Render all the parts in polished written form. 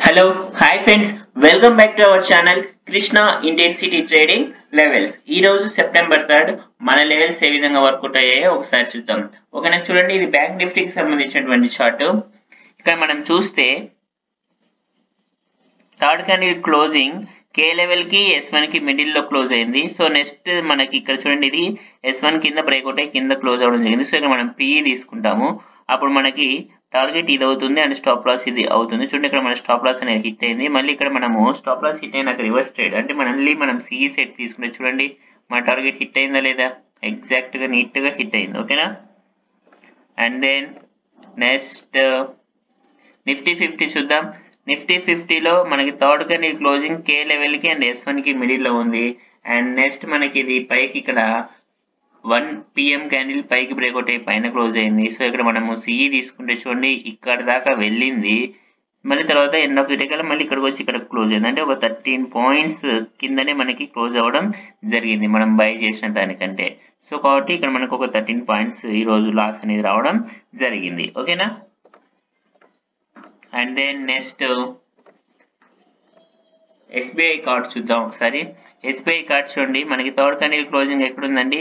Hello, hi friends, welcome back to our channel Krishna Intensity Trading Levels. ఈ రోజు September 3 మన levels ఏ విధంగా work out అయ్యాయో ఒకసారి చూద్దాం. ఓకేనా, చూడండి ఇది బ్యాంక్ నిఫ్టీకి సంబంధించినటువంటి చార్ట్. ఇక్కడ మనం చూస్తే థర్డ్ క్యాండిల్ క్లోజింగ్ కే లెవెల్ కి S1 కి మిడిల్ లో క్లోజ్ అయింది. సో నెక్స్ట్ మనకి ఇక్కడ చూడండి ఇది S1 కింద బ్రేక్అవుట్ అయ్యి కింద క్లోజ్ అవడం జరిగింది. సో ఇక్కడ మనం PE తీసుకుంటాము. అప్పుడు మనకి టార్గెట్ ఇది అవుతుంది అండ్ స్టాప్ లాస్ ఇది అవుతుంది. చూడండి ఇక్కడ మన స్టాప్ లాస్ అనేది హిట్ అయింది. మళ్ళీ ఇక్కడ మనము స్టాప్ లాస్ హిట్ అయినాక రివర్స్ ట్రేడ్ అంటే మనం సిఈ సెట్ తీసుకుంటే చూడండి మన టార్గెట్ హిట్ అయిందా లేదా, ఎగ్జాక్ట్ గా నీట్ గా హిట్ అయింది. ఓకేనా, అండ్ దెన్ నెక్స్ట్ నిఫ్టీ 50 చూద్దాం. నిఫ్టీ 50లో మనకి థర్డ్ క్యాండిల్ క్లోజింగ్ కే లెవెల్ కి అండ్ S1 కి మిడిల్ లో ఉంది. అండ్ నెక్స్ట్ మనకి ఇది పైకి ఇక్కడ 1 PM క్యాండిల్ పైకి బ్రేక్అవుట్ అయ్యి పైన క్లోజ్ అయింది. సో ఇక్కడ మనము సిఈ తీసుకుంటే చూడండి ఇక్కడ దాకా వెళ్ళింది, మళ్ళీ తర్వాత ఎండ్ ఆఫ్ ది డే కల్లా మళ్ళీ ఇక్కడికి వచ్చి ఇక్కడ క్లోజ్ అయింది. అంటే ఒక 13 పాయింట్స్ కిందనే మనకి క్లోజ్ అవ్వడం జరిగింది మనం బై చేసిన దానికంటే. సో కాబట్టి ఇక్కడ మనకు ఒక 13 పాయింట్స్ ఈ రోజు లాస్ అనేది రావడం జరిగింది. ఓకేనా, and then next SBI card చూద్దాం ఒకసారి. SBI కార్డ్ చూడండి మనకి థర్డ్ క్యాండిల్ క్లోజింగ్ ఎక్కడుందండి,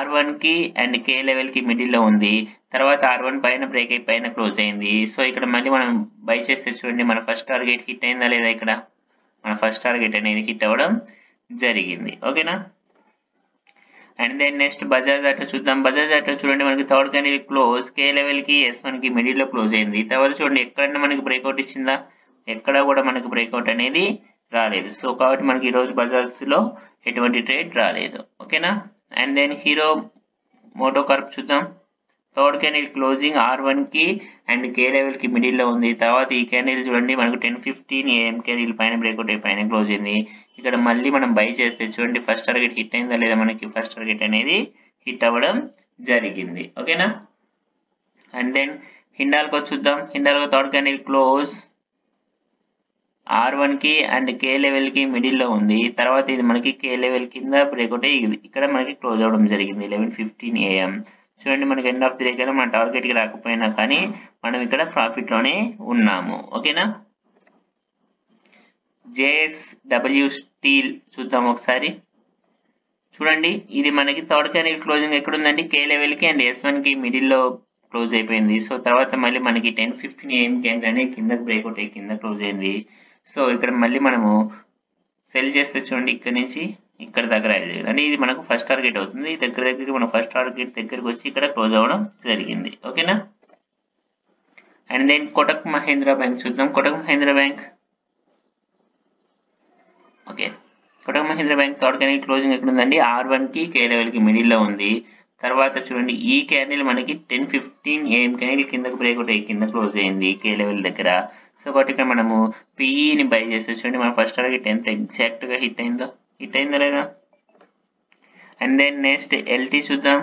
R1 కి అండ్ కే లెవెల్ కి మిడిల్ లో ఉంది. తర్వాత R1 పైన బ్రేక్ అయి పైన క్లోజ్ అయింది. సో ఇక్కడ మళ్ళీ మనం బై చేస్తే చూడండి మన ఫస్ట్ టార్గెట్ హిట్ అయిందా లేదా, ఇక్కడ మన ఫస్ట్ టార్గెట్ అనేది హిట్ అవ్వడం జరిగింది. ఓకేనా, and then next Bajaj auto చూద్దాం. బజాజ్ ఆటో చూడండి మనకి third candle close K level కి S1 కి మిడిల్ లో క్లోజ్ అయింది. తర్వాత చూడండి ఎక్కడన్నా మనకి బ్రేక్అవుట్ ఇచ్చిందా, ఎక్కడ కూడా మనకి బ్రేక్అవుట్ అనేది రాలేదు. సో కాబట్టి మనకి ఈరోజు బజాజ్ లో ఎటువంటి ట్రేడ్ రాలేదు. ఓకేనా, and then Hero MotoCorp చూద్దాం. థర్డ్ క్యాండిల్ క్లోజింగ్ R1 కి అండ్ కే లెవెల్ కి మిడిల్ లో ఉంది. తర్వాత ఈ క్యాండిల్ చూడండి మనకు 10:15 AM క్యాండిల్ పైన బ్రేక్అవుట్ అయి పైన క్లోజ్ అయింది. ఇక్కడ మళ్ళీ మనం బై చేస్తే చూడండి ఫస్ట్ టార్గెట్ హిట్ అయిందా లేదా, మనకి ఫస్ట్ టార్గెట్ అనేది హిట్ అవ్వడం జరిగింది. ఓకేనా, అండ్ దెన్ హిండాల్కో చూద్దాం. Hindalco third candle close R1 కి అండ్ కే లెవెల్ కి మిడిల్ లో ఉంది. తర్వాత ఇది మనకి కే లెవెల్ కింద బ్రేక్అవుట్ అయ్యి ఇక్కడ మనకి క్లోజ్ అవ్వడం జరిగింది 11:15 AM. చూడండి మనకి ఎండ్ ఆఫ్ ది డే కల్లా మన టార్గెట్ కి రాకపోయినా కానీ మనం ఇక్కడ ప్రాఫిట్ లోనే ఉన్నాము. ఓకేనా, JSW స్టీల్ చూద్దాం ఒకసారి. చూడండి ఇది మనకి థర్డ్ క్యాండిల్ క్లోజింగ్ ఎక్కడుందండి, కే లెవెల్ కి అండ్ S1 కి మిడిల్ లో క్లోజ్ అయిపోయింది. సో తర్వాత మళ్ళీ మనకి 10:15 AM క్యాండిల్ అనేది కింద బ్రేక్అవుట్ అయ్యి కింద క్లోజ్ అయింది. సో ఇక్కడ మళ్ళీ మనము సెల్ చేస్తే చూడండి ఇక్కడ నుంచి ఇక్కడ దగ్గర అంటే ఇది మనకు ఫస్ట్ టార్గెట్ అవుతుంది. దగ్గరికి మన ఫస్ట్ టార్గెట్ దగ్గరికి వచ్చి ఇక్కడ క్లోజ్ అవ్వడం జరిగింది. ఓకేనా, and then Kotak Mahindra bank చూద్దాం. Kotak Mahindra bank okay, Kotak Mahindra bank third candle closing ఎక్కడ ఉందండి, R1 కి కే లెవెల్ కి మిడిల్ లో ఉంది. తర్వాత చూడండి ఈ క్యాండిల్ మనకి 10:15 AM క్యాండిల్ కిందకి బ్రేక్అవుట్ అయ్యి కింద క్లోజ్ అయింది కే లెవెల్ దగ్గర. సో కాబట్టి ఇక్కడ మనము PEని బై చేస్తే చూడండి మన ఫస్ట్ టార్గెట్ ఎంత ఎగ్జాక్ట్ గా హిట్ అయిందా లేదా. అండ్ దెన్ నెక్స్ట్ LT చూద్దాం.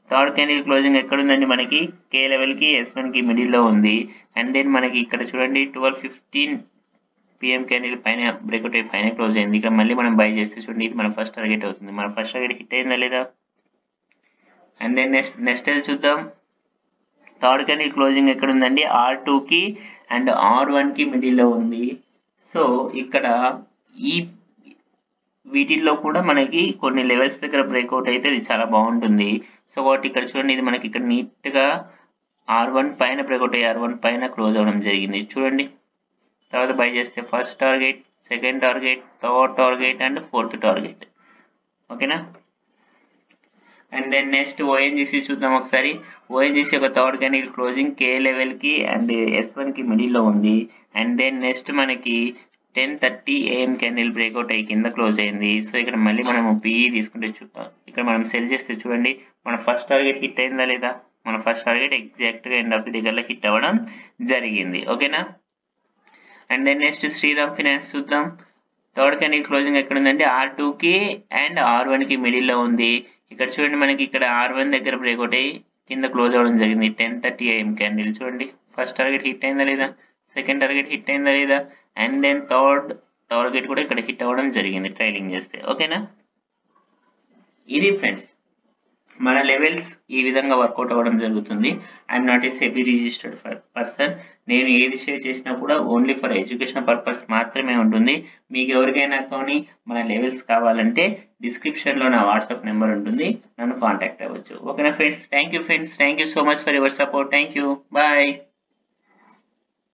థర్డ్ క్యాండిల్ క్లోజింగ్ ఎక్కడ ఉందండి, మనకి కే లెవెల్ కి S1 కి మిడిల్ లో ఉంది. అండ్ దెన్ మనకి ఇక్కడ చూడండి 12:15 PM క్యాండిల్ పైన బ్రేక్అవుట్ అయ్యి పైన క్లోజ్ అయింది. ఇక్కడ మళ్ళీ మనం బై చేస్తే చూడండి ఇది మన ఫస్ట్ టార్గెట్ అవుతుంది. మన ఫస్ట్ టార్గెట్ హిట్ అయిందా లేదా. అండ్ దెన్ నెక్స్ట్ చూద్దాం. థర్డ్ క్యాండిల్ క్లోజింగ్ ఎక్కడ ఉందండి, R2 కి అండ్ R1 కి మిడిల్ లో ఉంది. సో ఇక్కడ ఈ వీటిల్లో కూడా మనకి కొన్ని లెవెల్స్ దగ్గర బ్రేక్అవుట్ అయితే ఇది చాలా బాగుంటుంది. సో కాబట్టి ఇక్కడ చూడండి ఇది మనకి ఇక్కడ నీట్ గా R1 పైన బ్రేక్అవుట్ అయ్యి R1 పైన క్లోజ్ అవ్వడం జరిగింది చూడండి. తర్వాత బై చేస్తే first target, second target, third target and fourth target. ఓకేనా, అండ్ దెన్ నెక్స్ట్ ONGC చూద్దాం ఒకసారి. ONGC ఒక థర్డ్ క్యాండిల్ క్లోజింగ్ కే లెవెల్ కి అండ్ S1 కి మిడిల్ లో ఉంది. అండ్ దెన్ నెక్స్ట్ మనకి 10:30 AM క్యాండిల్ బ్రేక్అవుట్ అయ్యి కింద క్లోజ్ అయింది. సో ఇక్కడ మళ్ళీ మనము PE తీసుకుంటే ఇక్కడ మనం సెల్ చేస్తే చూడండి మన ఫస్ట్ టార్గెట్ హిట్ అయిందా లేదా, మన ఫస్ట్ టార్గెట్ ఎగ్జాక్ట్ గా ఎండ్ ఆఫ్ ది డే కల్లా హిట్ అవ్వడం జరిగింది. ఓకేనా, and then next Shriram finance చూద్దాం. థర్డ్ క్యాండిల్ క్లోజింగ్ ఎక్కడ ఉందంటే R2 కి అండ్ R1 కి మిడిల్ లో ఉంది. ఇక్కడ చూడండి మనకి ఇక్కడ R1 దగ్గర బ్రేక్అవుట్ అయ్యి కింద క్లోజ్ అవ్వడం జరిగింది 10:30 AM క్యాండిల్. చూడండి ఫస్ట్ టార్గెట్ హిట్ అయిందా లేదా, సెకండ్ టార్గెట్ హిట్ అయిందా లేదా, అండ్ దెన్ థర్డ్ టార్గెట్ కూడా ఇక్కడ హిట్ అవ్వడం జరిగింది ట్రైలింగ్ చేస్తే. ఓకేనా, ఇది ఫ్రెండ్స్ మన లెవెల్స్ ఈ విధంగా వర్కౌట్ అవ్వడం జరుగుతుంది. I'm not a SEBI registered person. నేను ఏది షేర్ చేసినా కూడా ఓన్లీ ఫర్ ఎడ్యుకేషన్ పర్పస్ మాత్రమే ఉంటుంది. మీకు ఎవరికైనా కానీ మన లెవెల్స్ కావాలంటే డిస్క్రిప్షన్లో నా వాట్సాప్ నెంబర్ ఉంటుంది, నన్ను కాంటాక్ట్ అవ్వచ్చు. ఓకేనా friends, thank you friends, thank you so much for your support. Thank you, bye.